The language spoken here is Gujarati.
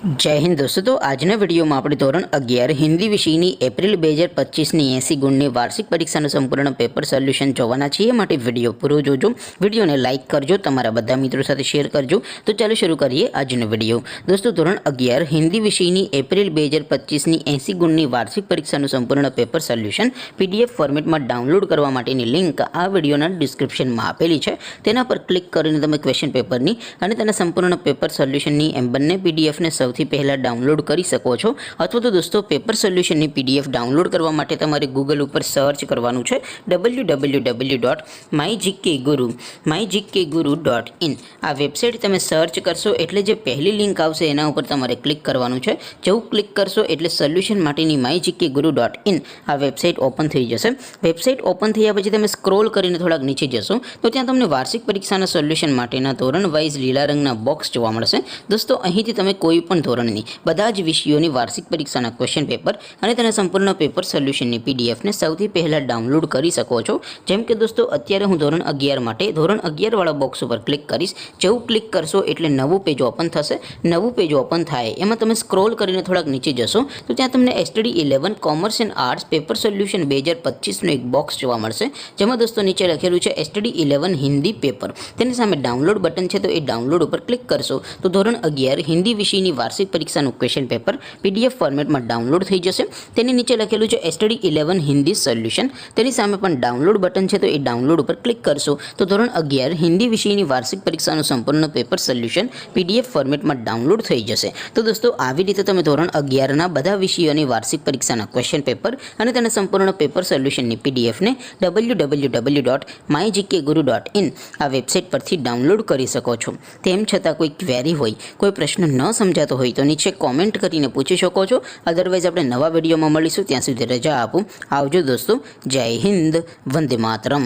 जय हिंद दोस्तों। तो આજના વિડીયોમાં આપણે ધોરણ 11 હિન્દી વિષયની એપ્રિલ 2025ની 80 ગુણની વાર્ષિક પરીક્ષાનું સંપૂર્ણ પેપર સોલ્યુશન જોવાના છીએ। માટે વિડીયો પૂરો જોજો, વિડીયોને લાઇક કરજો, તમારા બધા મિત્રો સાથે શેર કરજો। તો ચાલો શરૂ કરીએ આજનો વિડીયો। દોસ્તો ધોરણ 11 હિન્દી વિષયની એપ્રિલ 2025ની 80 ગુણની વાર્ષિક પરીક્ષાનું સંપૂર્ણ પેપર સોલ્યુશન પીડીએફ ફોર્મેટમાં ડાઉનલોડ કરવા માટેની લિંક આ વિડીયોના ડિસ્ક્રિપ્શનમાં આપેલી છે। તેના પર ક્લિક કરીને તમે ક્વેશ્ચન પેપરની અને તેના સંપૂર્ણ પેપર સોલ્યુશનની એમ બંને પીડીએફને સૌથી પહેલા ડાઉનલોડ કરી શકો છો। અથવા તો દોસ્તો પેપર સોલ્યુશનની પીડીએફ ડાઉનલોડ કરવા માટે તમારે ગૂગલ ઉપર સર્ચ કરવાનું છે www.mygkguru.in। આ વેબસાઇટ તમે સર્ચ કરશો એટલે જે પહેલી લિંક આવશે એના ઉપર તમારે ક્લિક કરવાનું છે। જેવું ક્લિક કરશો એટલે સોલ્યુશન માટેની mygkguru.in આ વેબસાઇટ ઓપન થઈ જશે। વેબસાઇટ ઓપન થયા પછી તમે સ્ક્રોલ કરીને થોડાક નીચે જશો તો ત્યાં તમને વાર્ષિક પરીક્ષાના સોલ્યુશન માટેના ધોરણ વાઇઝ લીલા રંગના બોક્સ જોવા મળશે। દોસ્તો અહીંથી તમે કોઈ પણ ધોરણની બધા જ વિષયોની વાર્ષિક પરીક્ષાના ક્વેશ્ચન પેપર અને તેના સંપૂર્ણ પેપર સોલ્યુશનની પીડીએફને સૌથી પહેલાં ડાઉનલોડ કરી શકો છો। જેમ કે દોસ્તો અત્યારે હું ધોરણ 11 માટે ધોરણ 11 વાળા બોક્સ ઉપર ક્લિક કરીશ। જેવું ક્લિક કરશો એટલે નવું પેજ ઓપન થશે। નવું પેજ ઓપન થાય એમાં તમે સ્ક્રોલ કરીને થોડાક નીચે જશો તો ત્યાં તમને STD 11 commerce and arts paper solution 2025નું એક બોક્સ જોવા મળશે। જેમાં દોસ્તો નીચે લખેલું છે STD 11 હિન્દી પેપર। તેની સામે ડાઉનલોડ બટન છે, તો એ ડાઉનલોડ ઉપર ક્લિક કરશો તો ધોરણ 11 હિન્દી વિષયની વાર્ષિક પરીક્ષાનું ક્વેશ્ચન પેપર પીડીએફ ફોર્મેટમાં ડાઉનલોડ થઈ જશે। તેની નીચે લખેલું છે STD 11 હિન્દી સોલ્યુશન। તેની સામે પણ ડાઉનલોડ બટન છે, તો એ ડાઉનલોડ ઉપર ક્લિક કરશો તો ધોરણ 11 હિન્દી વિષયની વાર્ષિક પરીક્ષાનું સંપૂર્ણ પેપર સોલ્યુશન પીડીએફ ફોર્મેટમાં ડાઉનલોડ થઈ જશે। તો દોસ્તો આવી રીતે તમે ધોરણ 11ના બધા વિષયોની વાર્ષિક પરીક્ષાના ક્વેશ્ચન પેપર અને તેના સંપૂર્ણ પેપર સોલ્યુશનની પીડીએફને www.mygkguru.in આ વેબસાઇટ પરથી ડાઉનલોડ કરી શકો છો। તેમ છતાં કોઈ ક્વેરી હોય, કોઈ પ્રશ્ન ન સમજાતો હોય તો નીચે કોમેન્ટ કરીને પૂછી શકો છો। અદરવાઇઝ આપણે નવા વિડીયોમાં મળીશું, ત્યાં સુધી રજા આપો। આવજો દોસ્તો। જય હિન્દ, વંદે માતરમ।